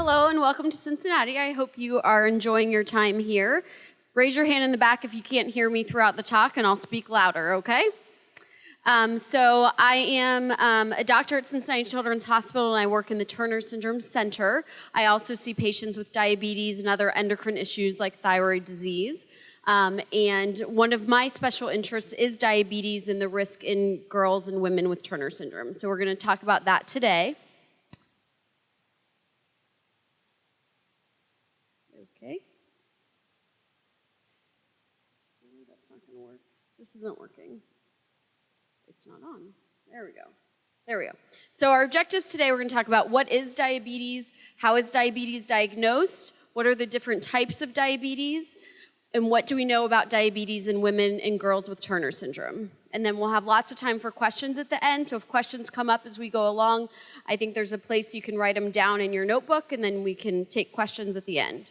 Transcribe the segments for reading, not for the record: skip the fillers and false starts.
Hello and welcome to Cincinnati. I hope you are enjoying your time here. Raise your hand in the back if you can't hear me throughout the talk, and I'll speak louder, okay? So I am a doctor at Cincinnati Children's Hospital, and I work in the Turner Syndrome Center. I also see patients with diabetes and other endocrine issues like thyroid disease. And one of my special interests is diabetes and the risk in girls and women with Turner syndrome. So we're going to talk about that today. Okay. Oh, that's not going to work. This isn't working. It's not on. There we go. There we go. So our objectives today, we're going to talk about what is diabetes, how is diabetes diagnosed, what are the different types of diabetes, and what do we know about diabetes in women and girls with Turner syndrome. And then we'll have lots of time for questions at the end, so if questions come up as we go along, I think there's a place you can write them down in your notebook, and then we can take questions at the end.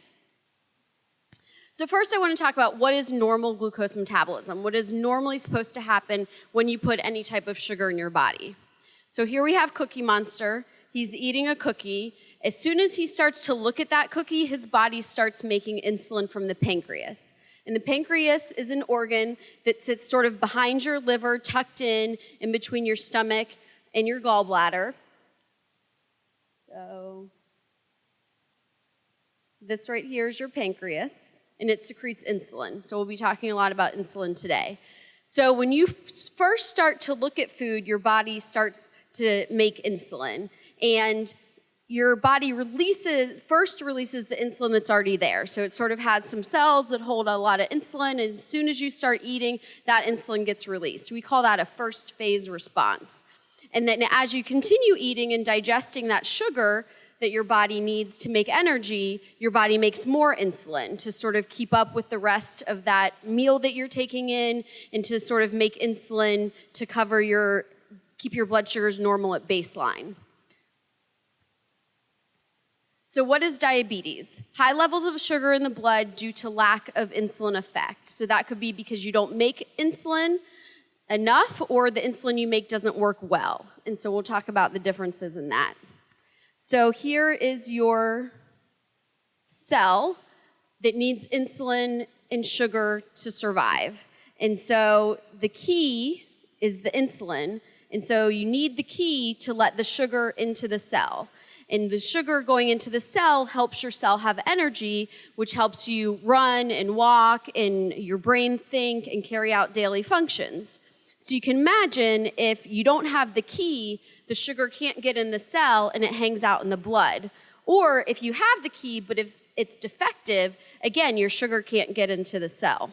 So first I want to talk about what is normal glucose metabolism, what is normally supposed to happen when you put any type of sugar in your body. So here we have Cookie Monster. He's eating a cookie. As soon as he starts to look at that cookie, his body starts making insulin from the pancreas. And the pancreas is an organ that sits sort of behind your liver, tucked in between your stomach and your gallbladder. So this right here is your pancreas, and it secretes insulin. So we'll be talking a lot about insulin today. So when you first start to look at food, your body starts to make insulin. And your body first releases the insulin that's already there. So it sort of has some cells that hold a lot of insulin, and as soon as you start eating, that insulin gets released. We call that a first phase response. And then as you continue eating and digesting that sugar that your body needs to make energy, your body makes more insulin to sort of keep up with the rest of that meal that you're taking in, and to sort of make insulin to keep your blood sugars normal at baseline. So what is diabetes? High levels of sugar in the blood due to lack of insulin effect. So that could be because you don't make insulin enough, or the insulin you make doesn't work well. And so we'll talk about the differences in that. So here is your cell that needs insulin and sugar to survive. And so the key is the insulin. And so you need the key to let the sugar into the cell. And the sugar going into the cell helps your cell have energy, which helps you run and walk, and your brain think and carry out daily functions. So you can imagine if you don't have the key, the sugar can't get in the cell and it hangs out in the blood. Or if you have the key, but if it's defective, again, your sugar can't get into the cell.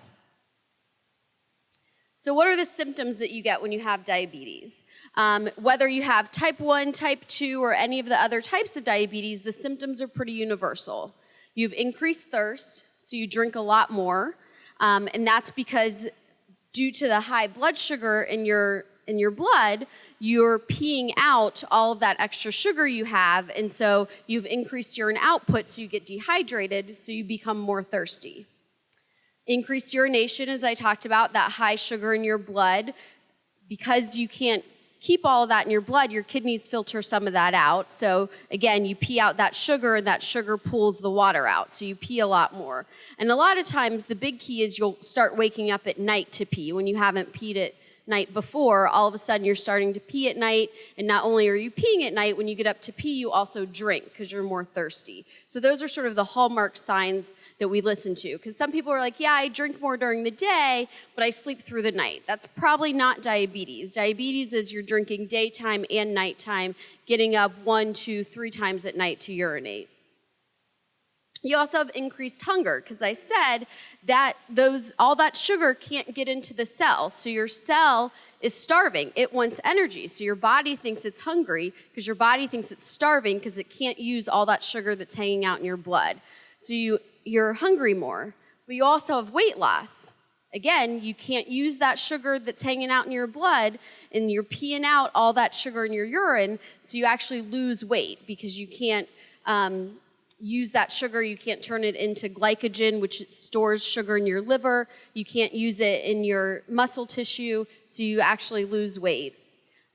So what are the symptoms that you get when you have diabetes? Whether you have type 1, type 2, or any of the other types of diabetes, the symptoms are pretty universal. You have increased thirst, so you drink a lot more, and that's because due to the high blood sugar in your blood, you're peeing out all of that extra sugar you have, and so you've increased urine output, so you get dehydrated, so you become more thirsty. Increased urination, as I talked about, that high sugar in your blood. Because you can't keep all of that in your blood, your kidneys filter some of that out. So again, you pee out that sugar, and that sugar pulls the water out. So you pee a lot more. And a lot of times, the big key is you'll start waking up at night to pee. When you haven't peed at night before, all of a sudden you're starting to pee at night, and not only are you peeing at night, when you get up to pee, you also drink because you're more thirsty. So those are sort of the hallmark signs that we listen to. Because some people are like, yeah, I drink more during the day, but I sleep through the night. That's probably not diabetes. Diabetes is you're drinking daytime and nighttime, getting up 1, 2, 3 times at night to urinate. You also have increased hunger, because I said that all that sugar can't get into the cell. So your cell is starving. It wants energy. So your body thinks it's hungry because your body thinks it's starving because it can't use all that sugar that's hanging out in your blood. So you're hungry more. But you also have weight loss. Again, you can't use that sugar that's hanging out in your blood, and you're peeing out all that sugar in your urine, so you actually lose weight because you can't use that sugar. You can't turn it into glycogen, which stores sugar in your liver. You can't use it in your muscle tissue, so you actually lose weight.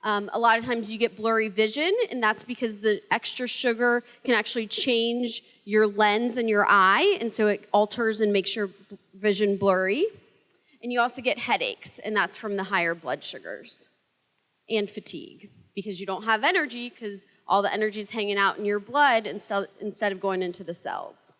A lot of times you get blurry vision, and that's because the extra sugar can actually change your lens in your eye, and so it alters and makes your vision blurry. And you also get headaches, and that's from the higher blood sugars. And fatigue, because you don't have energy, because all the energy is hanging out in your blood instead of going into the cells.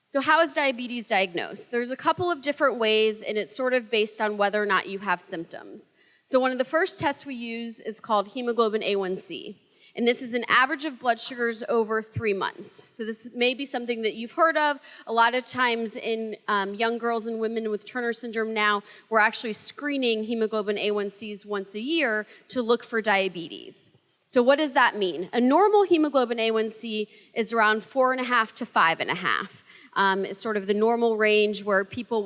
So how is diabetes diagnosed? There's a couple of different ways, and it's sort of based on whether or not you have symptoms. So one of the first tests we use is called hemoglobin A1C. And this is an average of blood sugars over 3 months. So this may be something that you've heard of. A lot of times in young girls and women with Turner syndrome now, we're actually screening hemoglobin A1Cs once a year to look for diabetes. So what does that mean? A normal hemoglobin A1C is around 4.5 to 5.5. It's sort of the normal range where people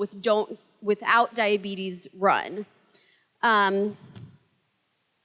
without diabetes run.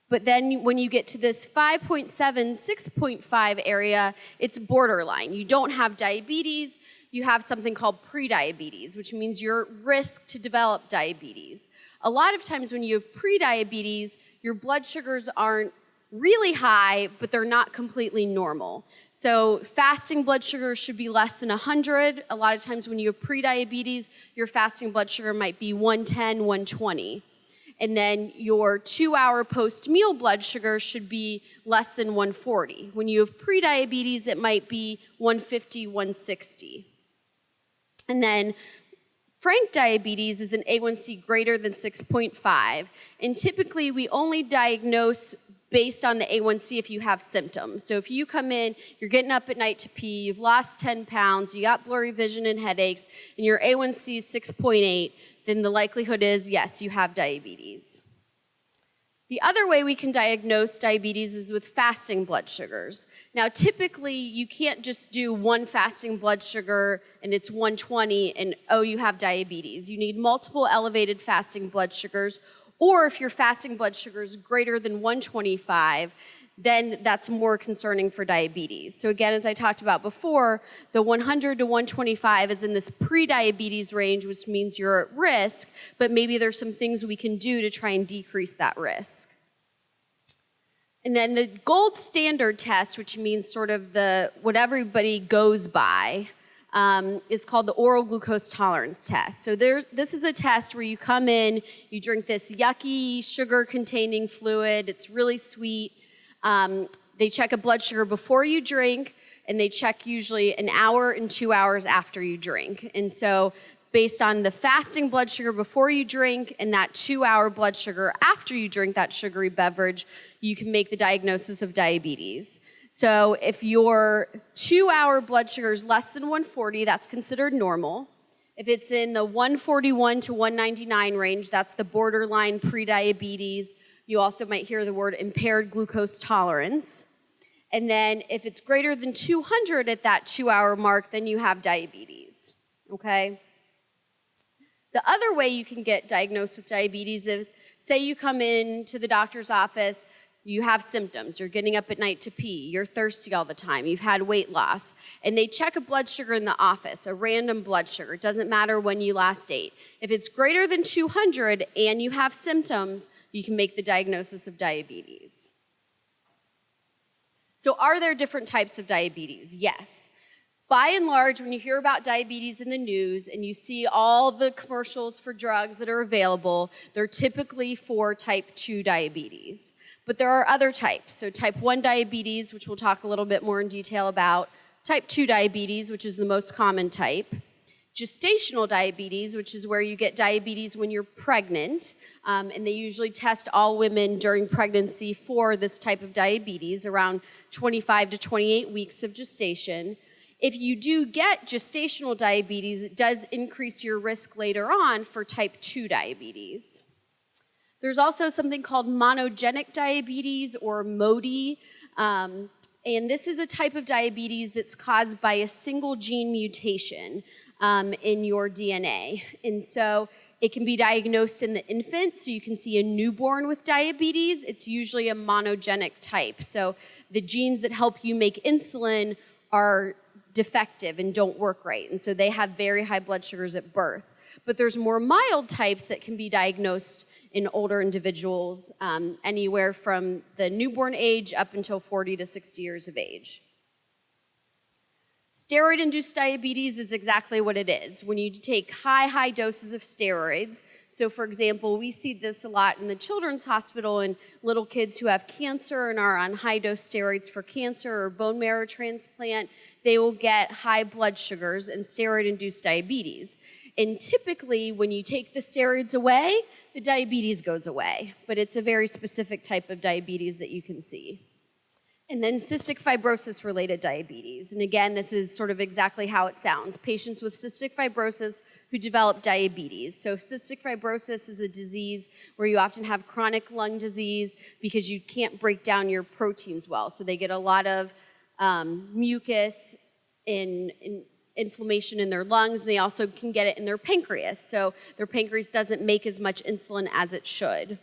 But then when you get to this 5.7, 6.5 area, it's borderline. You don't have diabetes, you have something called prediabetes, which means you're at risk to develop diabetes. A lot of times when you have prediabetes, your blood sugars aren't really high, but they're not completely normal. So fasting blood sugar should be less than 100. A lot of times when you have prediabetes, your fasting blood sugar might be 110, 120. And then your 2-hour post-meal blood sugar should be less than 140. When you have prediabetes, it might be 150, 160. And then frank diabetes is an A1C greater than 6.5. And typically, we only diagnose based on the A1C if you have symptoms. So if you come in, you're getting up at night to pee, you've lost 10 pounds, you got blurry vision and headaches, and your A1C is 6.8, then the likelihood is, yes, you have diabetes. The other way we can diagnose diabetes is with fasting blood sugars. Now, typically, you can't just do one fasting blood sugar and it's 120 and, oh, you have diabetes. You need multiple elevated fasting blood sugars, or if your fasting blood sugar is greater than 125, then that's more concerning for diabetes. So again, as I talked about before, the 100 to 125 is in this pre-diabetes range, which means you're at risk, but maybe there's some things we can do to try and decrease that risk. And then the gold standard test, which means sort of what everybody goes by, it's called the oral glucose tolerance test. So this is a test where you come in, you drink this yucky sugar-containing fluid, it's really sweet. They check a blood sugar before you drink, and they check usually an hour and 2 hours after you drink. And so based on the fasting blood sugar before you drink and that 2-hour blood sugar after you drink that sugary beverage, you can make the diagnosis of diabetes. So if your 2-hour blood sugar is less than 140, that's considered normal. If it's in the 141 to 199 range, that's the borderline prediabetes. You also might hear the word impaired glucose tolerance. And then if it's greater than 200 at that 2-hour mark, then you have diabetes, okay? The other way you can get diagnosed with diabetes is, say you come in to the doctor's office, you have symptoms, you're getting up at night to pee, you're thirsty all the time, you've had weight loss, and they check a blood sugar in the office, a random blood sugar. It doesn't matter when you last ate. If it's greater than 200 and you have symptoms, you can make the diagnosis of diabetes. So are there different types of diabetes? Yes. By and large, when you hear about diabetes in the news and you see all the commercials for drugs that are available, they're typically for type 2 diabetes. But there are other types. So type 1 diabetes, which we'll talk a little bit more in detail about, type 2 diabetes, which is the most common type, gestational diabetes, which is where you get diabetes when you're pregnant, and they usually test all women during pregnancy for this type of diabetes, around 25 to 28 weeks of gestation. If you do get gestational diabetes, it does increase your risk later on for type 2 diabetes. There's also something called monogenic diabetes, or MODY, and this is a type of diabetes that's caused by a single gene mutation in your DNA. And so it can be diagnosed in the infant, so you can see a newborn with diabetes. It's usually a monogenic type. So the genes that help you make insulin are defective and don't work right. And so they have very high blood sugars at birth. But there's more mild types that can be diagnosed in older individuals, anywhere from the newborn age up until 40 to 60 years of age. Steroid-induced diabetes is exactly what it is. When you take high doses of steroids, so for example, we see this a lot in the children's hospital in little kids who have cancer and are on high-dose steroids for cancer or bone marrow transplant, they will get high blood sugars and steroid-induced diabetes. And typically, when you take the steroids away, the diabetes goes away, but it's a very specific type of diabetes that you can see. And then cystic fibrosis-related diabetes. And again, this is sort of exactly how it sounds. Patients with cystic fibrosis who develop diabetes. So cystic fibrosis is a disease where you often have chronic lung disease because you can't break down your proteins well. So they get a lot of mucus and inflammation in their lungs, and they also can get it in their pancreas. So their pancreas doesn't make as much insulin as it should.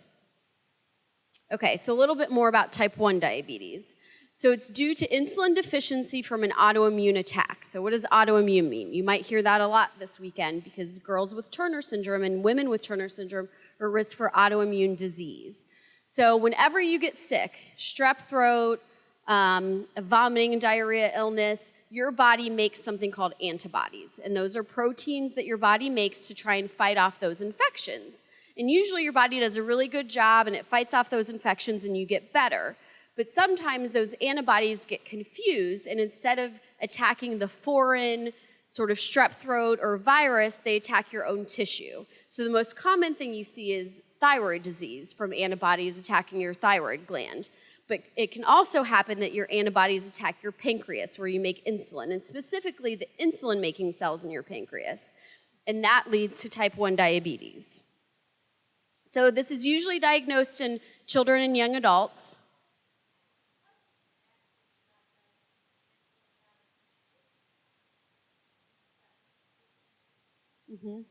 Okay, so a little bit more about type 1 diabetes. So it's due to insulin deficiency from an autoimmune attack. So what does autoimmune mean? You might hear that a lot this weekend because girls with Turner syndrome and women with Turner syndrome are at risk for autoimmune disease. So whenever you get sick, strep throat, vomiting and diarrhea illness, your body makes something called antibodies. And those are proteins that your body makes to try and fight off those infections. And usually your body does a really good job and it fights off those infections and you get better. But sometimes those antibodies get confused, and instead of attacking the foreign sort of strep throat or virus, they attack your own tissue. So the most common thing you see is thyroid disease from antibodies attacking your thyroid gland. But it can also happen that your antibodies attack your pancreas, where you make insulin, and specifically the insulin-making cells in your pancreas. And that leads to type 1 diabetes. So this is usually diagnosed in children and young adults. Mm-hmm.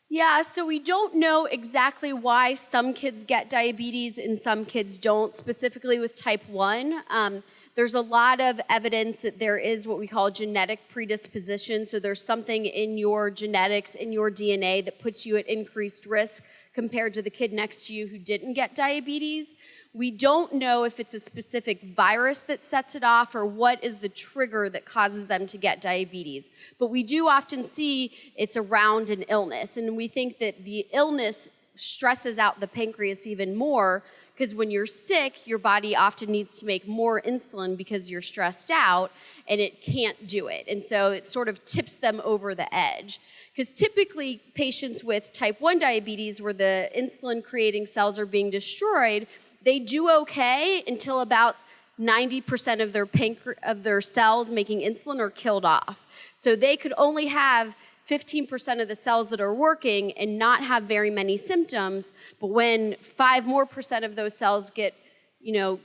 Yeah, so we don't know exactly why some kids get diabetes and some kids don't, specifically with type 1. There's a lot of evidence that there is what we call genetic predisposition. So there's something in your genetics, in your DNA, that puts you at increased risk compared to the kid next to you who didn't get diabetes. We don't know if it's a specific virus that sets it off or what is the trigger that causes them to get diabetes. But we do often see it's around an illness. And we think that the illness stresses out the pancreas even more, because when you're sick, your body often needs to make more insulin because you're stressed out, and it can't do it. And so it sort of tips them over the edge. Because typically, patients with type 1 diabetes, where the insulin-creating cells are being destroyed, they do okay until about 90% of their cells making insulin are killed off. So they could only have 15% of the cells that are working and not have very many symptoms, but when 5% more of those cells get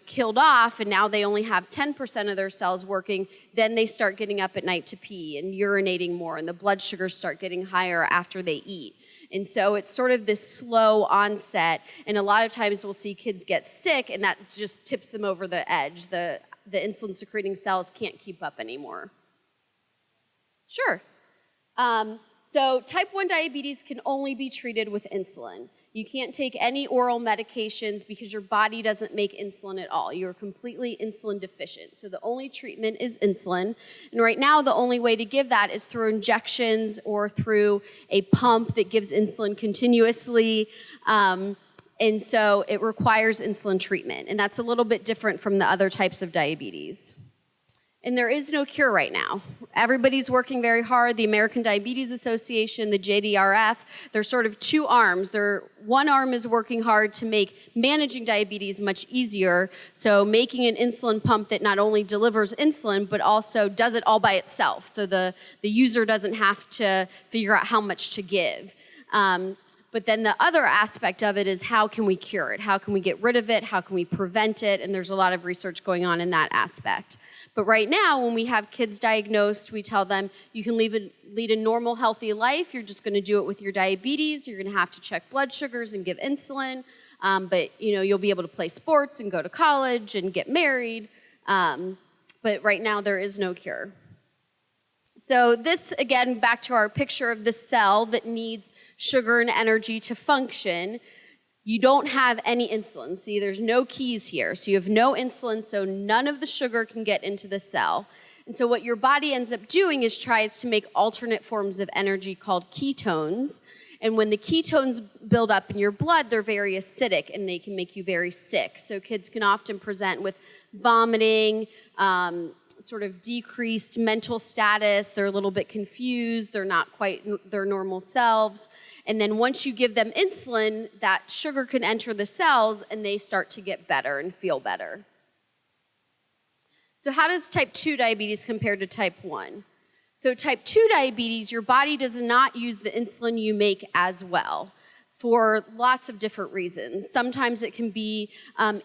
killed off, and now they only have 10% of their cells working, then they start getting up at night to pee and urinating more, and the blood sugars start getting higher after they eat. And so it's sort of this slow onset, and a lot of times we'll see kids get sick, and that just tips them over the edge. The insulin-secreting cells can't keep up anymore. Sure. So type 1 diabetes can only be treated with insulin. You can't take any oral medications because your body doesn't make insulin at all. You're completely insulin deficient. So the only treatment is insulin. And right now, the only way to give that is through injections or through a pump that gives insulin continuously. And so it requires insulin treatment. And that's a little bit different from the other types of diabetes. And there is no cure right now. Everybody's working very hard. The American Diabetes Association, the JDRF, they're sort of two arms. One arm is working hard to make managing diabetes much easier, so making an insulin pump that not only delivers insulin, but also does it all by itself, so the user doesn't have to figure out how much to give. But then the other aspect of it is, how can we cure it? How can we get rid of it? How can we prevent it? And there's a lot of research going on in that aspect. But right now, when we have kids diagnosed, we tell them you can lead a normal, healthy life. You're just going to do it with your diabetes. You're going to have to check blood sugars and give insulin. But you'll be able to play sports and go to college and get married. But right now, there is no cure. So this, again, back to our picture of the cell that needs sugar and energy to function. You don't have any insulin. See, there's no keys here. So you have no insulin, so none of the sugar can get into the cell. And so what your body ends up doing is tries to make alternate forms of energy called ketones. And when the ketones build up in your blood, they're very acidic and they can make you very sick. So kids can often present with vomiting, sort of decreased mental status. They're a little bit confused. They're not quite their normal selves. And then once you give them insulin, that sugar can enter the cells and they start to get better and feel better. So how does type 2 diabetes compare to type 1? So type 2 diabetes, your body does not use the insulin you make as well for lots of different reasons. Sometimes it can be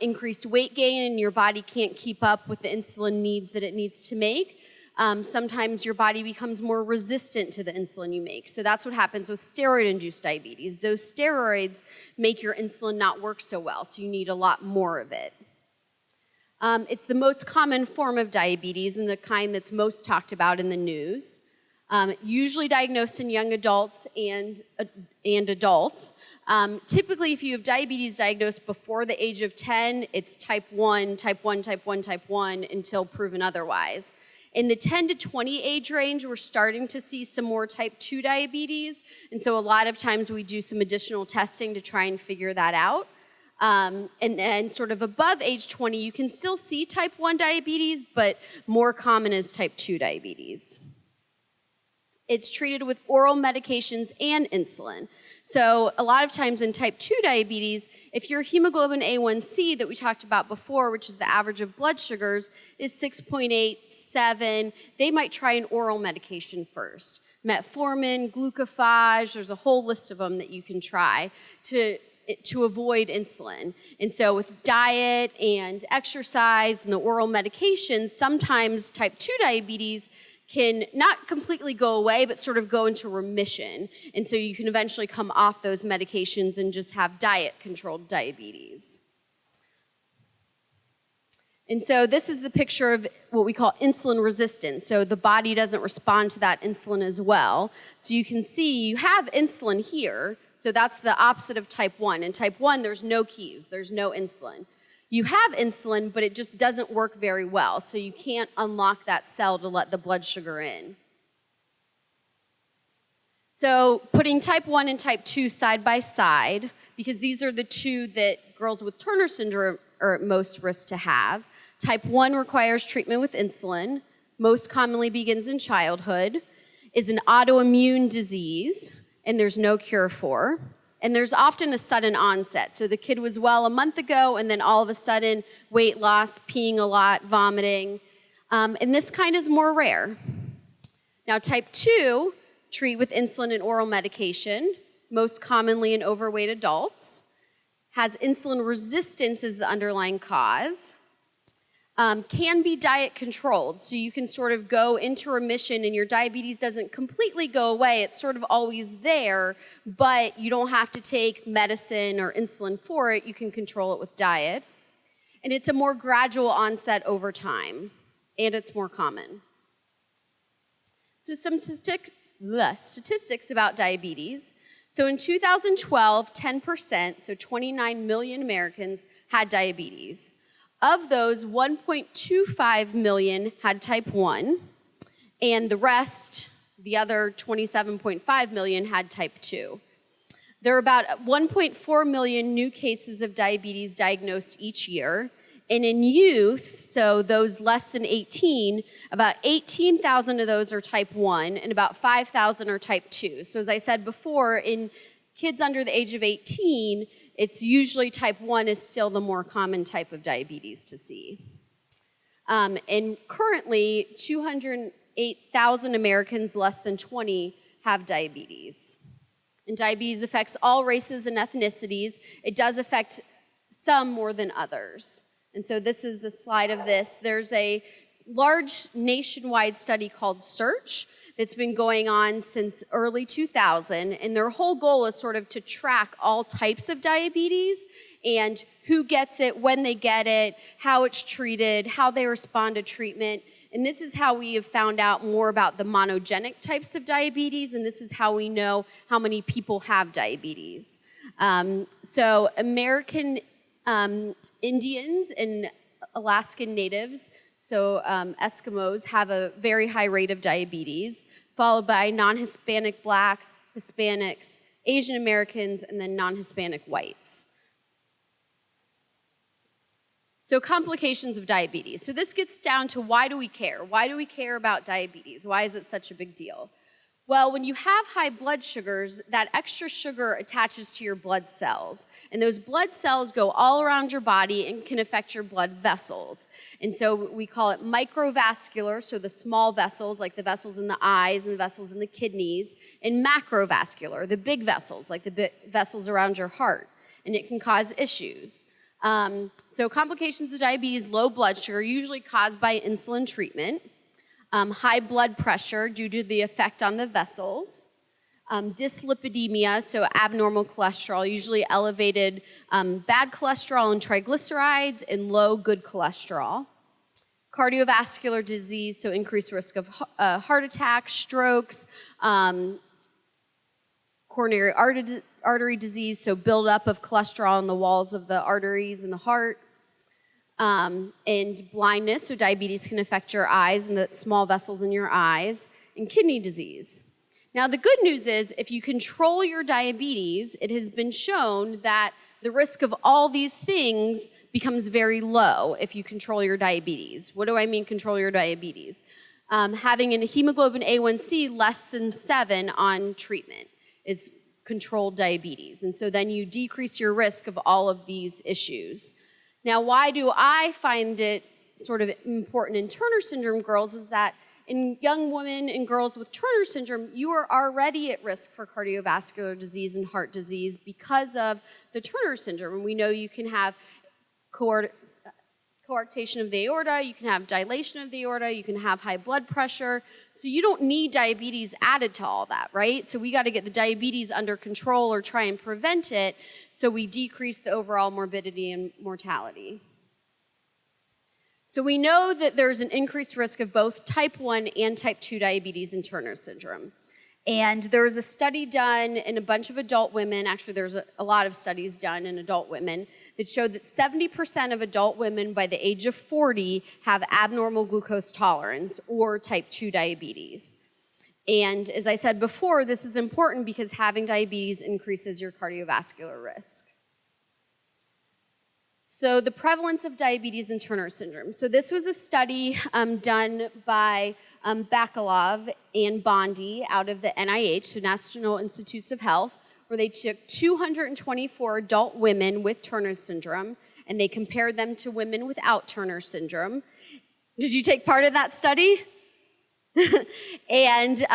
increased weight gain and your body can't keep up with the insulin needs that it needs to make. Sometimes your body becomes more resistant to the insulin you make. So that's what happens with steroid-induced diabetes. Those steroids make your insulin not work so well, so you need a lot more of it. It's the most common form of diabetes and the kind that's most talked about in the news. Usually diagnosed in young adults and adults. Typically, if you have diabetes diagnosed before the age of 10, it's type 1, type 1, type 1, type 1 until proven otherwise. In the 10 to 20 age range, we're starting to see some more type 2 diabetes, and so a lot of times we do some additional testing to try and figure that out. And then sort of above age 20, you can still see type 1 diabetes, but more common is type 2 diabetes. It's treated with oral medications and insulin. So a lot of times in type 2 diabetes, if your hemoglobin A1C that we talked about before, which is the average of blood sugars, is 6.8, 7, they might try an oral medication first. Metformin, glucophage, there's a whole list of them that you can try to avoid insulin. And so with diet and exercise and the oral medications, sometimes type 2 diabetes can not completely go away, but sort of go into remission. And so you can eventually come off those medications and just have diet-controlled diabetes. And so this is the picture of what we call insulin resistance. So the body doesn't respond to that insulin as well. So you can see you have insulin here. So that's the opposite of type 1. In type 1, there's no keys. There's no insulin. You have insulin, but it just doesn't work very well. So you can't unlock that cell to let the blood sugar in. So putting type 1 and type 2 side by side, because these are the two that girls with Turner syndrome are at most risk to have. Type 1 requires treatment with insulin, most commonly begins in childhood, is an autoimmune disease, and there's no cure for. And there's often a sudden onset. So the kid was well a month ago, and then all of a sudden, weight loss, peeing a lot, vomiting. And this kind is more rare. Now, type 2, treat with insulin and oral medication, most commonly in overweight adults, has insulin resistance as the underlying cause, can be diet controlled. So you can sort of go into remission and your diabetes doesn't completely go away. It's sort of always there, but you don't have to take medicine or insulin for it. You can control it with diet. And it's a more gradual onset over time, and it's more common. So some statistics about diabetes. So in 2012, 10%, so 29 million Americans had diabetes. Of those, 1.25 million had type 1, and the rest, the other 27.5 million, had type 2. There are about 1.4 million new cases of diabetes diagnosed each year, and in youth, so those less than 18, about 18,000 of those are type 1, and about 5,000 are type 2. So as I said before, in kids under the age of 18, it's usually type 1 is still the more common type of diabetes to see. And currently, 208,000 Americans less than 20 have diabetes. And diabetes affects all races and ethnicities. It does affect some more than others. And so this is the slide of this. There's a large nationwide study called SEARCH that's been going on since early 2000, and their whole goal is sort of to track all types of diabetes and who gets it, when they get it, how it's treated, how they respond to treatment, And this is how we have found out more about the monogenic types of diabetes, and this is how we know how many people have diabetes. So American Indians and Alaskan Natives, so Eskimos, have a very high rate of diabetes, followed by non-Hispanic Blacks, Hispanics, Asian Americans, and then non-Hispanic whites. So complications of diabetes. So this gets down to why do we care? Why do we care about diabetes? Why is it such a big deal? Well, when you have high blood sugars, that extra sugar attaches to your blood cells. And those blood cells go all around your body and can affect your blood vessels. And so we call it microvascular, so the small vessels, like the vessels in the eyes and the vessels in the kidneys, and macrovascular, the big vessels, like the vessels around your heart. And it can cause issues. So complications of diabetes, low blood sugar, usually caused by insulin treatment. High blood pressure due to the effect on the vessels, dyslipidemia, so abnormal cholesterol, usually elevated bad cholesterol and triglycerides, and low good cholesterol. Cardiovascular disease, so increased risk of heart attacks, strokes, coronary artery disease, so buildup of cholesterol in the walls of the arteries in the heart. And blindness, so diabetes can affect your eyes and the small vessels in your eyes, and kidney disease. Now, the good news is if you control your diabetes, it has been shown that the risk of all these things becomes very low if you control your diabetes. What do I mean control your diabetes? Having a hemoglobin A1C less than 7 on treatment is controlled diabetes. And so then you decrease your risk of all of these issues. Now, why do I find it sort of important in Turner syndrome girls is that in young women and girls with Turner syndrome, you are already at risk for cardiovascular disease and heart disease because of the Turner syndrome. And we know you can have coarctation of the aorta, you can have dilation of the aorta, you can have high blood pressure. So you don't need diabetes added to all that, right? So we got to get the diabetes under control or try and prevent it so we decrease the overall morbidity and mortality. So we know that there's an increased risk of both type 1 and type 2 diabetes in Turner syndrome. And there was a study done in a bunch of adult women, actually there's a lot of studies done in adult women, that showed that 70% of adult women by the age of 40 have abnormal glucose tolerance or type 2 diabetes. And as I said before, this is important because having diabetes increases your cardiovascular risk. So the prevalence of diabetes and Turner syndrome. So this was a study done by Bakalov and Bondi out of the NIH, so National Institutes of Health, where they took 224 adult women with Turner syndrome, and they compared them to women without Turner syndrome. Did you take part in that study? And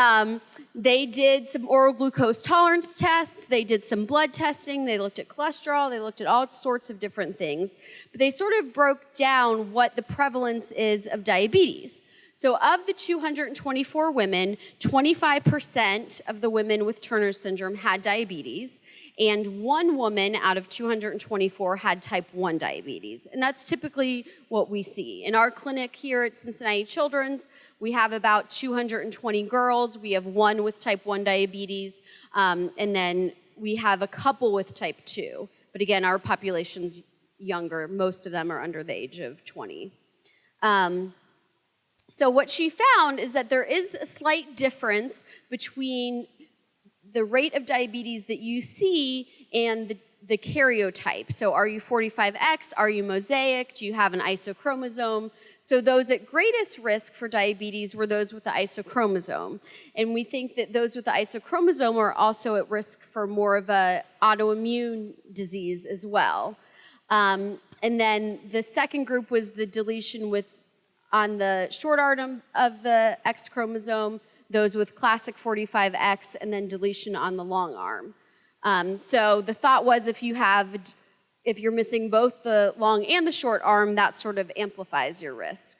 they did some oral glucose tolerance tests, they did some blood testing, they looked at cholesterol, they looked at all sorts of different things. But they sort of broke down what the prevalence is of diabetes. So of the 224 women, 25% of the women with Turner syndrome had diabetes, and one woman out of 224 had type 1 diabetes. And that's typically what we see. In our clinic here at Cincinnati Children's, we have about 220 girls. We have one with type 1 diabetes, and then we have a couple with type 2. But again, our population's younger. Most of them are under the age of 20. So what she found is that there is a slight difference between the rate of diabetes that you see and the karyotype. So are you 45X? Are you mosaic? Do you have an isochromosome? So those at greatest risk for diabetes were those with the isochromosome. And we think that those with the isochromosome are also at risk for more of an autoimmune disease as well. And then the second group was the deletion on the short arm of the X chromosome, those with classic 45X, and then deletion on the long arm. So the thought was if you're missing both the long and the short arm, that sort of amplifies your risk.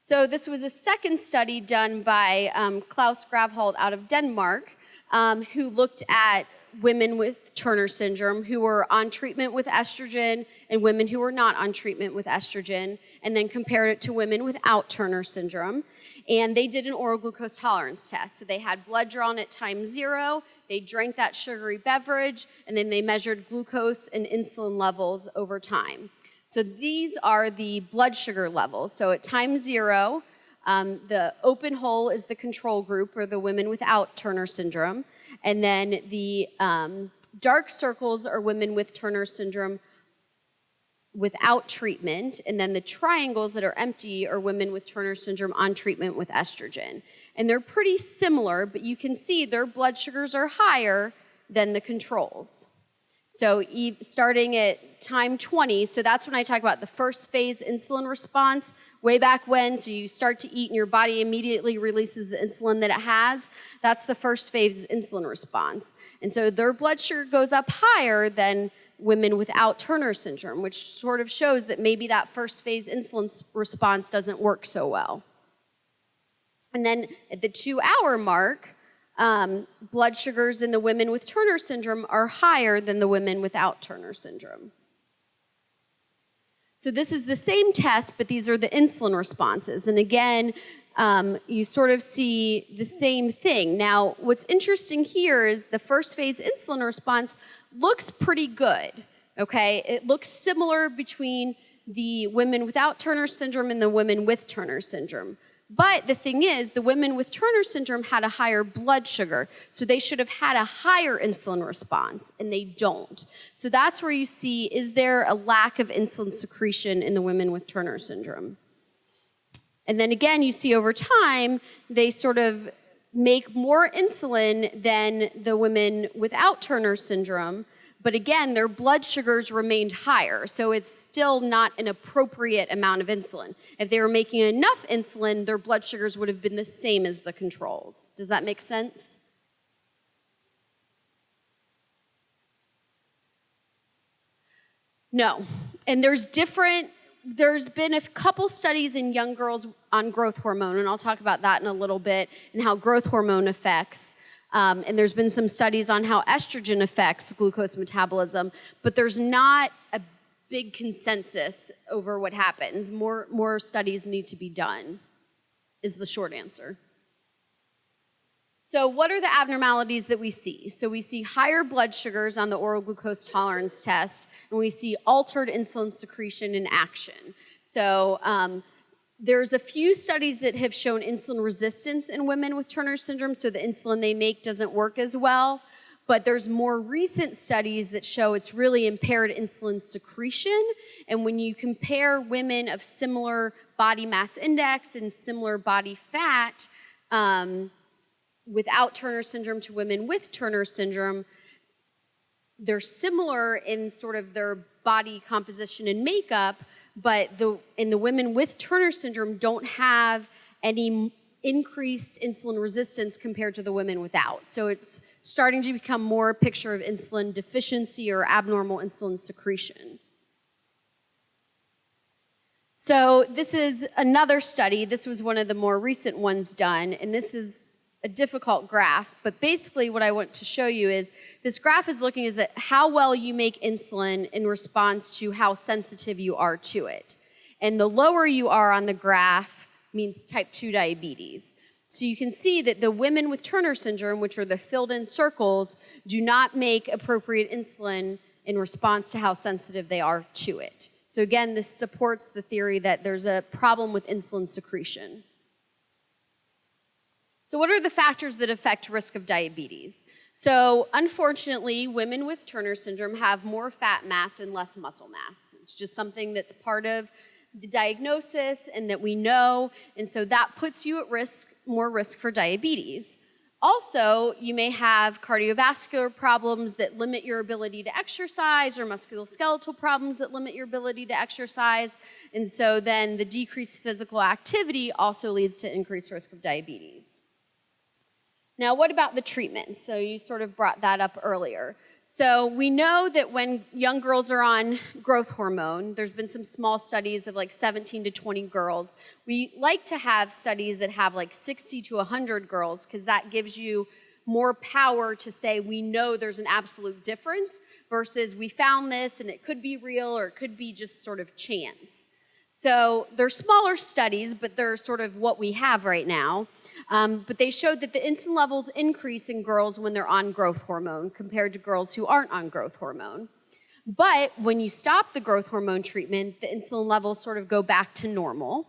So this was a second study done by Klaus Gravhold out of Denmark, who looked at women with Turner syndrome who were on treatment with estrogen and women who were not on treatment with estrogen, and then compared it to women without Turner syndrome. And they did an oral glucose tolerance test. So they had blood drawn at time 0, they drank that sugary beverage, and then they measured glucose and insulin levels over time. So these are the blood sugar levels. So at time 0, the open hole is the control group, or the women without Turner syndrome. And then the dark circles are women with Turner syndrome without treatment. And then the triangles that are empty are women with Turner syndrome on treatment with estrogen. And they're pretty similar, but you can see their blood sugars are higher than the controls. So starting at time 20, so that's when I talk about the first phase insulin response, way back when, so you start to eat and your body immediately releases the insulin that it has. That's the first phase insulin response. And so their blood sugar goes up higher than women without Turner syndrome, which sort of shows that maybe that first phase insulin response doesn't work so well. And then at the 2-hour mark, blood sugars in the women with Turner syndrome are higher than the women without Turner syndrome. So this is the same test, but these are the insulin responses. And again, you sort of see the same thing. Now, what's interesting here is the first phase insulin response looks pretty good, okay? It looks similar between the women without Turner syndrome and the women with Turner syndrome. But the thing is, the women with Turner syndrome had a higher blood sugar, so they should have had a higher insulin response, and they don't. So that's where you see, is there a lack of insulin secretion in the women with Turner syndrome? And then again, you see over time, they sort of make more insulin than the women without Turner syndrome, but again, their blood sugars remained higher, so it's still not an appropriate amount of insulin. If they were making enough insulin, their blood sugars would have been the same as the controls. Does that make sense? No. And there's been a couple studies in young girls on growth hormone, and I'll talk about that in a little bit, and how growth hormone affects. And there's been some studies on how estrogen affects glucose metabolism, but there's not a big consensus over what happens. More studies need to be done, is the short answer. So what are the abnormalities that we see? So we see higher blood sugars on the oral glucose tolerance test, and we see altered insulin secretion in action. So there's a few studies that have shown insulin resistance in women with Turner syndrome, so the insulin they make doesn't work as well. But there's more recent studies that show it's really impaired insulin secretion. And when you compare women of similar body mass index and similar body fat without Turner syndrome to women with Turner syndrome, they're similar in sort of their body composition and makeup, but in the women with Turner syndrome don't have any increased insulin resistance compared to the women without. So it's starting to become more a picture of insulin deficiency or abnormal insulin secretion. So this is another study. This was one of the more recent ones done, and this is a difficult graph, but basically what I want to show you is this graph is looking at how well you make insulin in response to how sensitive you are to it. And the lower you are on the graph means type 2 diabetes. So you can see that the women with Turner syndrome, which are the filled in circles, do not make appropriate insulin in response to how sensitive they are to it. So again, this supports the theory that there's a problem with insulin secretion. So what are the factors that affect risk of diabetes? So unfortunately, women with Turner syndrome have more fat mass and less muscle mass. It's just something that's part of the diagnosis and that we know, and so that puts you at risk, more risk for diabetes. Also, you may have cardiovascular problems that limit your ability to exercise, or musculoskeletal problems that limit your ability to exercise, and so then the decreased physical activity also leads to increased risk of diabetes. Now, what about the treatment? So you sort of brought that up earlier. So we know that when young girls are on growth hormone, there's been some small studies of like 17 to 20 girls. We like to have studies that have like 60 to 100 girls because that gives you more power to say we know there's an absolute difference versus we found this and it could be real or it could be just sort of chance. So they're smaller studies, but they're sort of what we have right now. But they showed that the insulin levels increase in girls when they're on growth hormone compared to girls who aren't on growth hormone. But when you stop the growth hormone treatment, the insulin levels sort of go back to normal.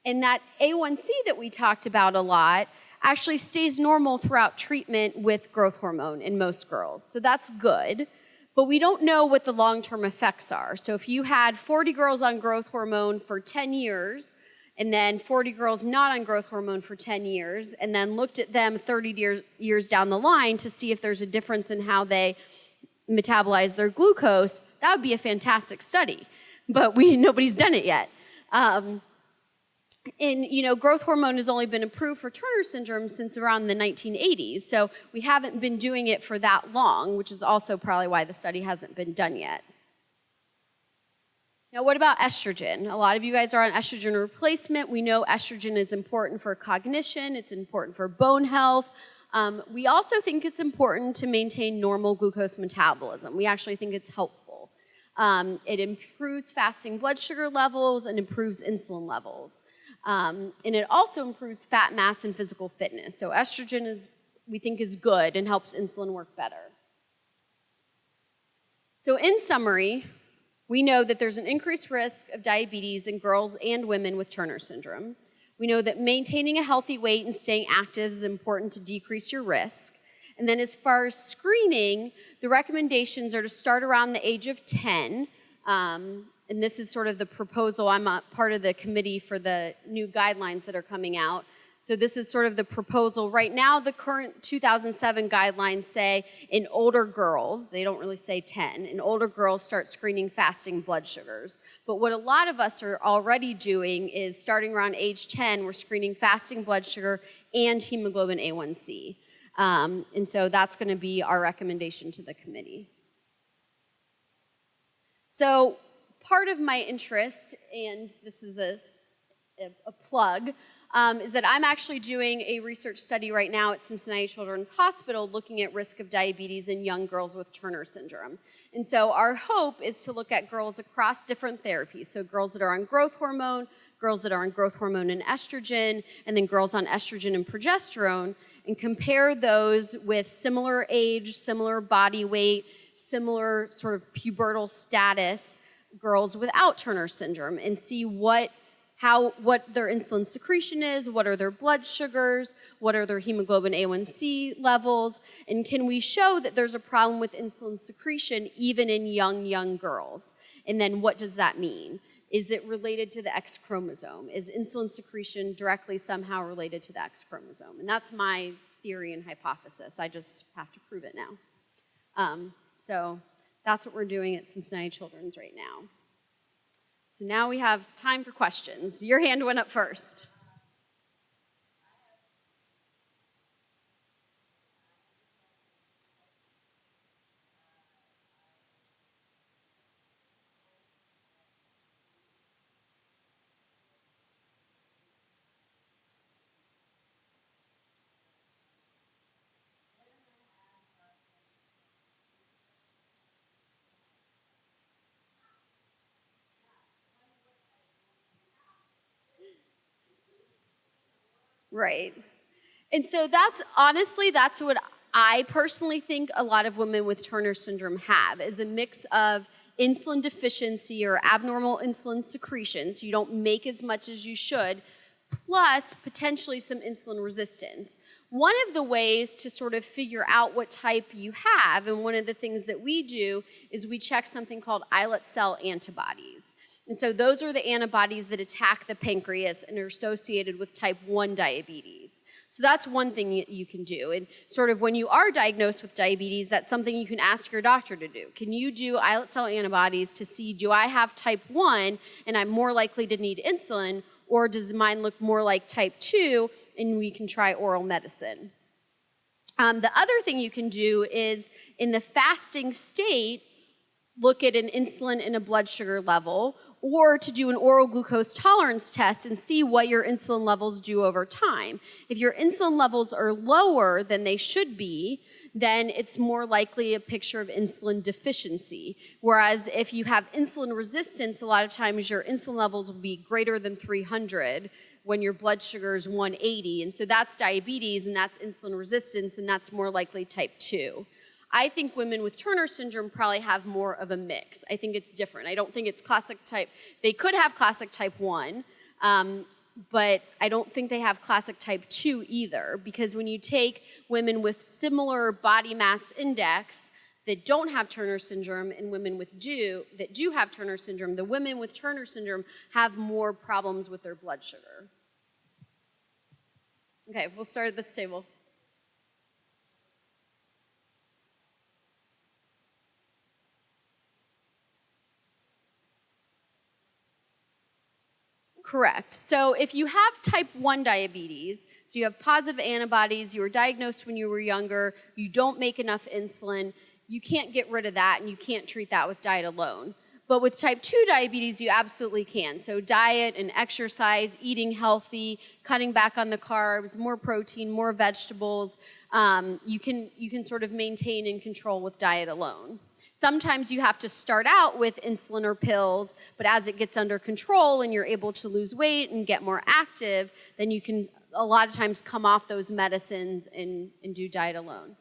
And that A1C that we talked about a lot actually stays normal throughout treatment with growth hormone in most girls. So that's good. But we don't know what the long-term effects are. So if you had 40 girls on growth hormone for 10 years, and then 40 girls not on growth hormone for 10 years, and then looked at them 30 years down the line to see if there's a difference in how they metabolize their glucose, that would be a fantastic study. But nobody's done it yet. And growth hormone has only been approved for Turner syndrome since around the 1980s. So we haven't been doing it for that long, which is also probably why the study hasn't been done yet. Now, what about estrogen? A lot of you guys are on estrogen replacement. We know estrogen is important for cognition. It's important for bone health. We also think it's important to maintain normal glucose metabolism. We actually think it's helpful. It improves fasting blood sugar levels and improves insulin levels. And it also improves fat mass and physical fitness. So estrogen we think is good and helps insulin work better. So in summary, we know that there's an increased risk of diabetes in girls and women with Turner syndrome. We know that maintaining a healthy weight and staying active is important to decrease your risk. And then as far as screening, the recommendations are to start around the age of 10. And this is sort of the proposal. I'm a part of the committee for the new guidelines that are coming out. So this is sort of the proposal. Right now, the current 2007 guidelines say in older girls, they don't really say 10, in older girls start screening fasting blood sugars. But what a lot of us are already doing is starting around age 10, we're screening fasting blood sugar and hemoglobin A1C. And so that's going to be our recommendation to the committee. So part of my interest, and this is a plug, is that I'm actually doing a research study right now at Cincinnati Children's Hospital looking at risk of diabetes in young girls with Turner syndrome. And so our hope is to look at girls across different therapies, so girls that are on growth hormone, girls that are on growth hormone and estrogen, and then girls on estrogen and progesterone, and compare those with similar age, similar body weight, similar sort of pubertal status girls without Turner syndrome, and see what their insulin secretion is, what are their blood sugars, what are their hemoglobin A1C levels, and can we show that there's a problem with insulin secretion even in young girls? And then what does that mean? Is it related to the X chromosome? Is insulin secretion directly somehow related to the X chromosome? And that's my theory and hypothesis. I just have to prove it now. So that's what we're doing at Cincinnati Children's right now. So now we have time for questions. Your hand went up first. Right. And so that's what I personally think a lot of women with Turner syndrome have, is a mix of insulin deficiency or abnormal insulin secretion, so you don't make as much as you should, plus potentially some insulin resistance. One of the ways to sort of figure out what type you have, and one of the things that we do, is we check something called islet cell antibodies. And so those are the antibodies that attack the pancreas and are associated with type 1 diabetes. So that's one thing you can do. And sort of when you are diagnosed with diabetes, that's something you can ask your doctor to do. Can you do islet cell antibodies to see, do I have type 1 and I'm more likely to need insulin, or does mine look more like type 2 and we can try oral medicine? The other thing you can do is, in the fasting state, look at an insulin and a blood sugar level, or to do an oral glucose tolerance test and see what your insulin levels do over time. If your insulin levels are lower than they should be, then it's more likely a picture of insulin deficiency. Whereas if you have insulin resistance, a lot of times your insulin levels will be greater than 300 when your blood sugar is 180. And so that's diabetes, and that's insulin resistance, and that's more likely type 2. I think women with Turner syndrome probably have more of a mix. I think it's different. I don't think it's classic type. They could have classic type 1, but I don't think they have classic type 2 either, because when you take women with similar body mass index that don't have Turner syndrome and women that do have Turner syndrome, the women with Turner syndrome have more problems with their blood sugar. Okay, we'll start at this table. Correct. So if you have type 1 diabetes, so you have positive antibodies, you were diagnosed when you were younger, you don't make enough insulin, you can't get rid of that and you can't treat that with diet alone. But with type 2 diabetes, you absolutely can. So diet and exercise, eating healthy, cutting back on the carbs, more protein, more vegetables, you can sort of maintain and control with diet alone. Sometimes you have to start out with insulin or pills, but as it gets under control and you're able to lose weight and get more active, then you can a lot of times come off those medicines and do diet alone.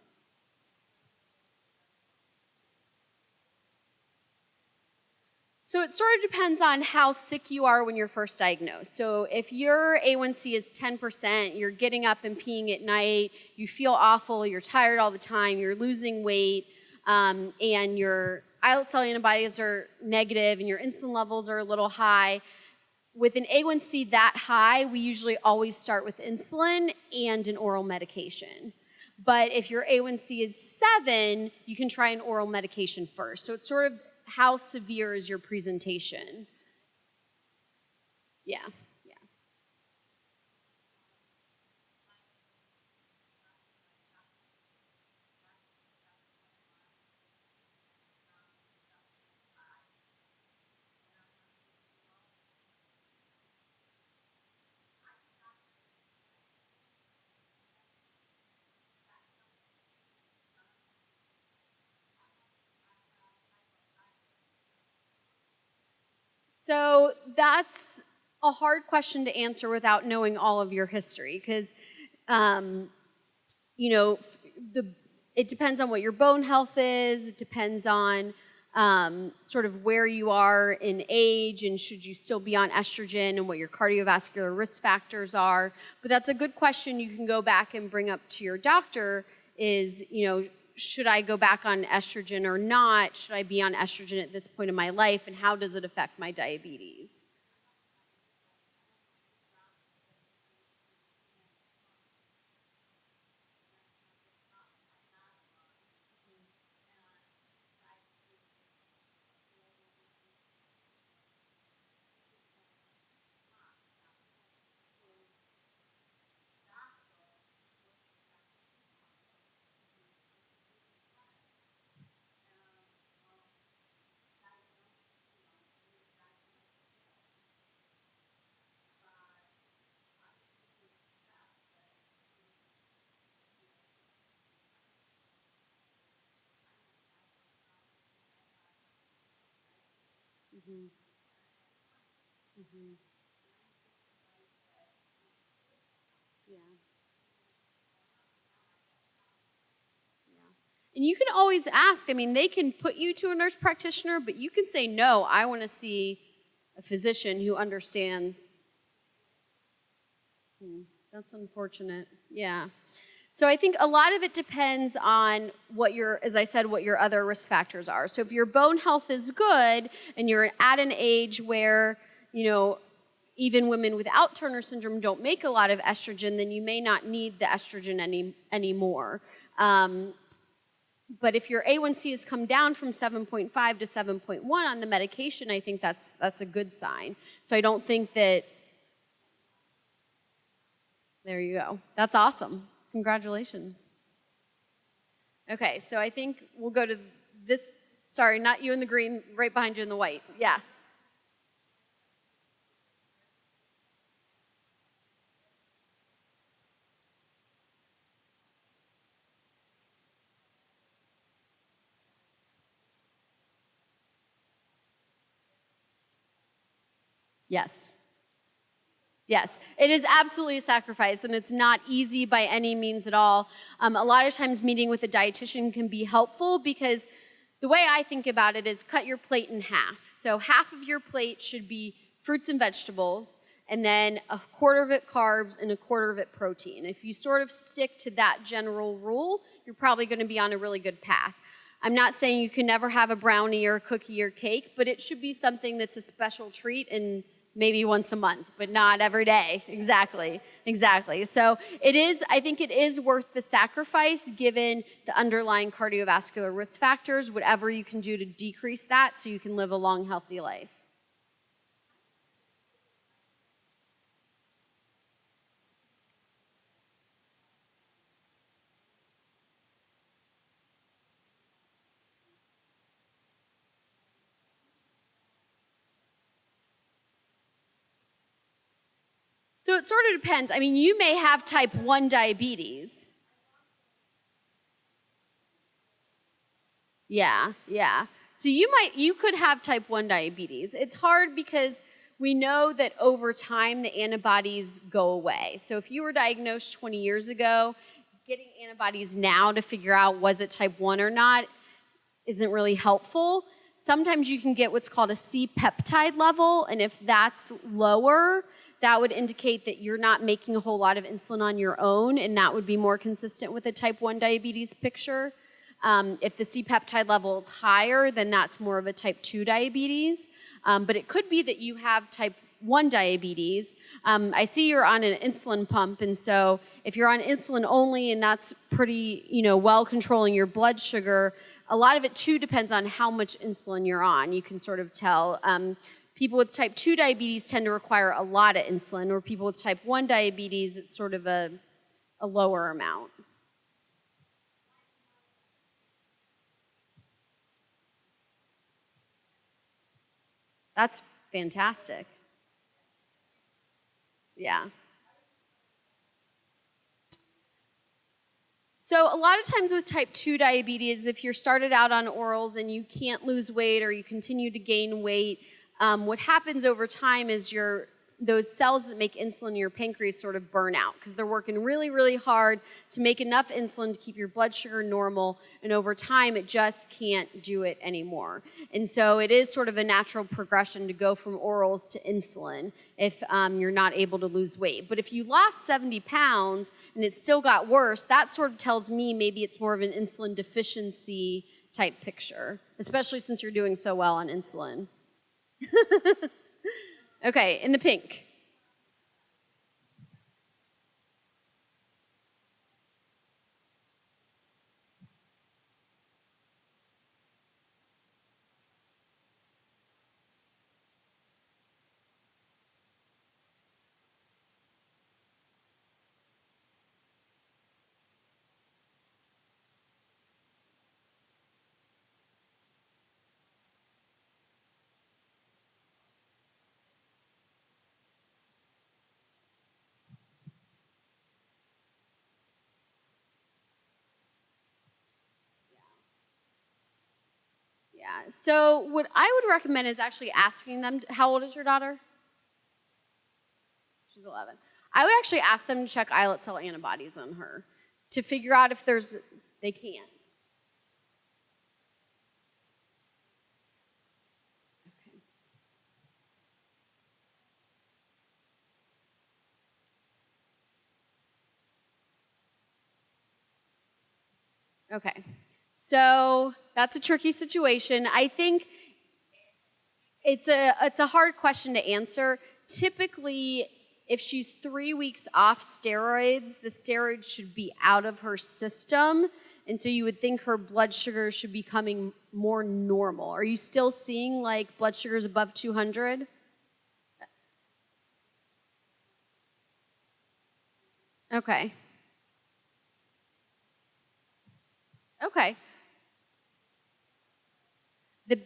So it sort of depends on how sick you are when you're first diagnosed. So if your A1C is 10%, you're getting up and peeing at night, you feel awful, you're tired all the time, you're losing weight, and your islet cell antibodies are negative and your insulin levels are a little high. With an A1C that high, we usually always start with insulin and an oral medication. But if your A1C is 7, you can try an oral medication first. So it's sort of how severe is your presentation. Yeah. So that's a hard question to answer without knowing all of your history, because, it depends on what your bone health is. It depends on sort of where you are in age, and should you still be on estrogen, and what your cardiovascular risk factors are. But that's a good question you can go back and bring up to your doctor is, should I go back on estrogen or not? Should I be on estrogen at this point in my life, and how does it affect my diabetes? Mm-hmm. Mm-hmm. Yeah. And you can always ask. I mean, they can put you to a nurse practitioner, but you can say, no, I want to see a physician who understands. That's unfortunate. Yeah. So I think a lot of it depends on what as I said, what your other risk factors are. So if your bone health is good and you're at an age where, even women without Turner syndrome don't make a lot of estrogen, then you may not need the estrogen anymore. But if your A1C has come down from 7.5 to 7.1 on the medication, I think that's a good sign. So I don't think that. There you go. That's awesome. Congratulations. Okay, so I think we'll go to this. Sorry, not you in the green, right behind you in the white. Yeah. Yes. Yes, it is absolutely a sacrifice, and it's not easy by any means at all. A lot of times meeting with a dietitian can be helpful because the way I think about it is cut your plate in half. So half of your plate should be fruits and vegetables, and then a quarter of it carbs and a quarter of it protein. If you sort of stick to that general rule, you're probably going to be on a really good path. I'm not saying you can never have a brownie or a cookie or cake, but it should be something that's a special treat and maybe once a month, but not every day. Exactly. So I think it is worth the sacrifice given the underlying cardiovascular risk factors, whatever you can do to decrease that so you can live a long, healthy life. So it sort of depends. I mean, you may have type 1 diabetes. Yeah. So you could have type 1 diabetes. It's hard because we know that over time the antibodies go away. So if you were diagnosed 20 years ago, getting antibodies now to figure out was it type 1 or not isn't really helpful. Sometimes you can get what's called a C-peptide level, and if that's lower, that would indicate that you're not making a whole lot of insulin on your own, and that would be more consistent with a type 1 diabetes picture. If the C-peptide level is higher, then that's more of a type 2 diabetes. But it could be that you have type 1 diabetes. I see you're on an insulin pump, and so if you're on insulin only and that's pretty, well controlling your blood sugar, a lot of it too depends on how much insulin you're on. You can sort of tell. People with type 2 diabetes tend to require a lot of insulin, or people with type 1 diabetes, it's sort of a lower amount. That's fantastic. Yeah. So a lot of times with type 2 diabetes, if you're started out on orals and you can't lose weight or you continue to gain weight, what happens over time is those cells that make insulin in your pancreas sort of burn out because they're working really, really hard to make enough insulin to keep your blood sugar normal, and over time it just can't do it anymore. And so it is sort of a natural progression to go from orals to insulin if you're not able to lose weight. But if you lost 70 pounds and it still got worse, that sort of tells me maybe it's more of an insulin deficiency type picture, especially since you're doing so well on insulin. Okay, in the pink. Yeah, so what I would recommend is actually asking them, how old is your daughter? She's 11. I would actually ask them to check islet cell antibodies on her to figure out if they can't. Okay, so that's a tricky situation. I think it's a hard question to answer. Typically, if she's 3 weeks off steroids, the steroids should be out of her system, and so you would think her blood sugar should be becoming more normal. Are you still seeing like blood sugars above 200? Okay. Okay. The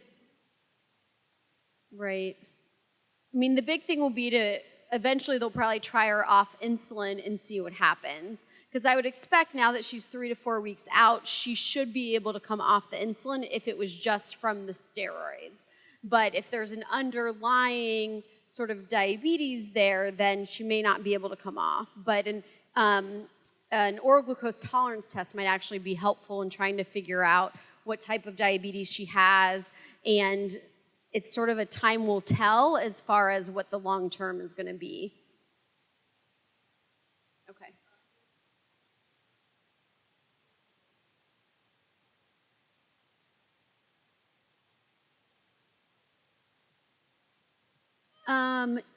Right. I mean, the big thing will be to eventually they'll probably try her off insulin and see what happens. Because I would expect now that she's 3 to 4 weeks out, she should be able to come off the insulin if it was just from the steroids. But if there's an underlying sort of diabetes there, then she may not be able to come off. But an oral glucose tolerance test might actually be helpful in trying to figure out what type of diabetes she has, and it's sort of a time will tell as far as what the long term is going to be. Okay.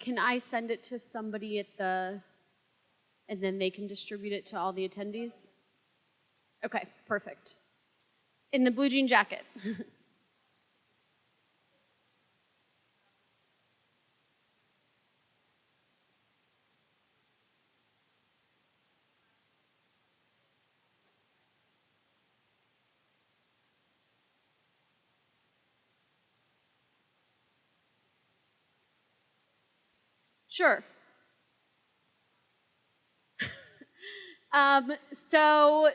Can I send it to somebody and then they can distribute it to all the attendees? Okay, perfect. In the blue jean jacket. Sure. So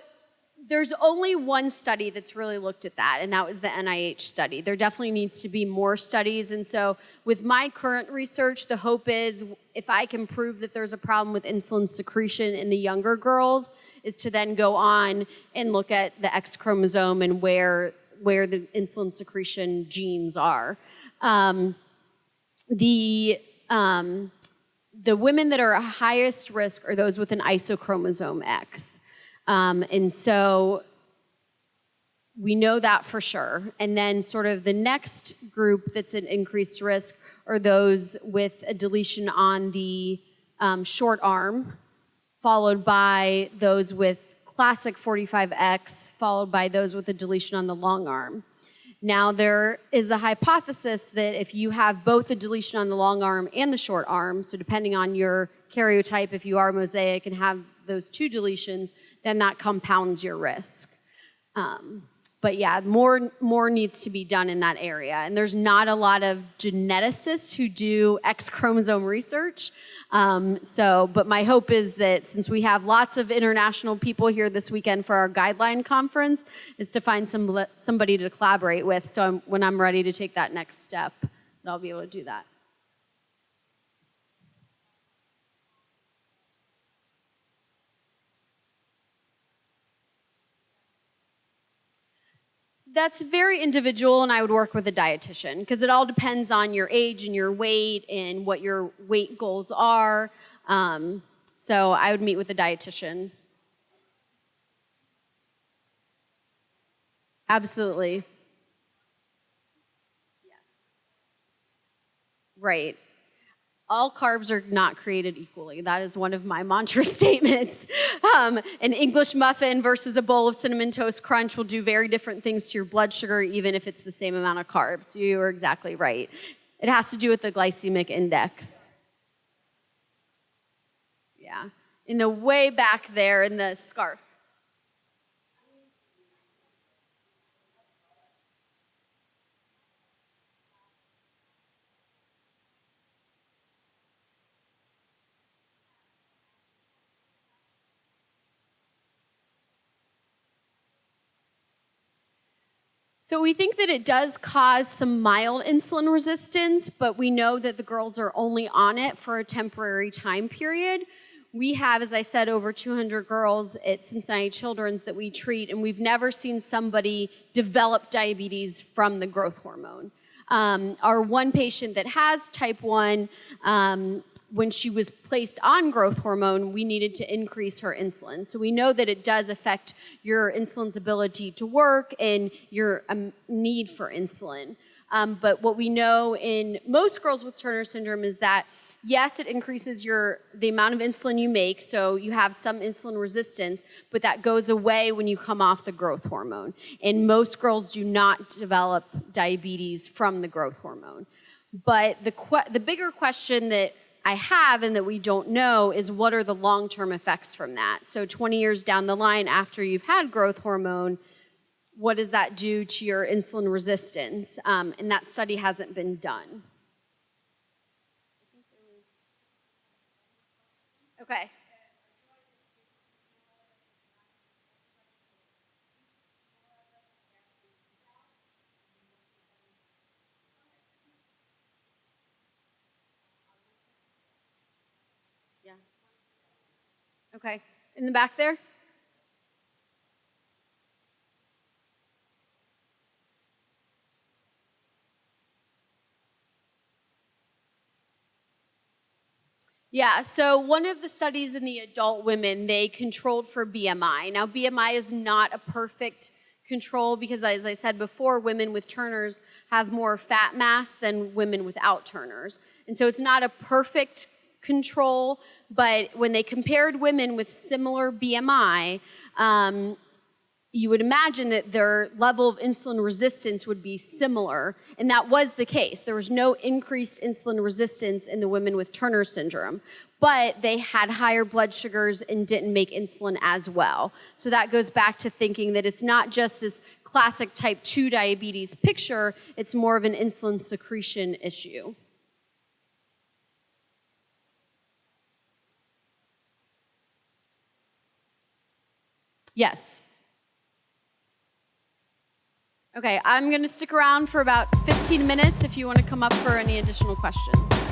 there's only one study that's really looked at that, and that was the NIH study. There definitely needs to be more studies, and so with my current research, the hope is if I can prove that there's a problem with insulin secretion in the younger girls, is to then go on and look at the X chromosome and where the insulin secretion genes are. The women that are at highest risk are those with an isochromosome X. And so we know that for sure. And then sort of the next group that's at increased risk are those with a deletion on the short arm, followed by those with classic 45X, followed by those with a deletion on the long arm. Now, there is a hypothesis that if you have both a deletion on the long arm and the short arm, so depending on your karyotype, if you are mosaic and have those two deletions, then that compounds your risk. But yeah, more needs to be done in that area. And there's not a lot of geneticists who do X chromosome research. But my hope is that since we have lots of international people here this weekend for our guideline conference, is to find somebody to collaborate with. So when I'm ready to take that next step, I'll be able to do that. That's very individual, and I would work with a dietitian because it all depends on your age and your weight and what your weight goals are. So I would meet with a dietitian. Absolutely. Yes. Right. All carbs are not created equally. That is one of my mantra statements. An English muffin versus a bowl of Cinnamon Toast Crunch will do very different things to your blood sugar, even if it's the same amount of carbs. You are exactly right. It has to do with the glycemic index. Yeah. In the way back there in the scarf. So we think that it does cause some mild insulin resistance, but we know that the girls are only on it for a temporary time period. We have, as I said, over 200 girls at Cincinnati Children's that we treat, and we've never seen somebody develop diabetes from the growth hormone. Our one patient that has type 1, when she was placed on growth hormone, we needed to increase her insulin. So we know that it does affect your insulin's ability to work and your need for insulin. But what we know in most girls with Turner syndrome is that, yes, it increases the amount of insulin you make, so you have some insulin resistance, but that goes away when you come off the growth hormone. And most girls do not develop diabetes from the growth hormone. But the bigger question that I have and that we don't know is what are the long-term effects from that? So 20 years down the line after you've had growth hormone, what does that do to your insulin resistance? And that study hasn't been done. Okay. Okay, in the back there? Yeah, so one of the studies in the adult women, they controlled for BMI. Now, BMI is not a perfect control because, as I said before, women with Turners have more fat mass than women without Turners. And so it's not a perfect control, but when they compared women with similar BMI, you would imagine that their level of insulin resistance would be similar, and that was the case. There was no increased insulin resistance in the women with Turner syndrome, but they had higher blood sugars and didn't make insulin as well. So that goes back to thinking that it's not just this classic type 2 diabetes picture, it's more of an insulin secretion issue. Yes. Okay, I'm going to stick around for about 15 minutes if you want to come up for any additional questions.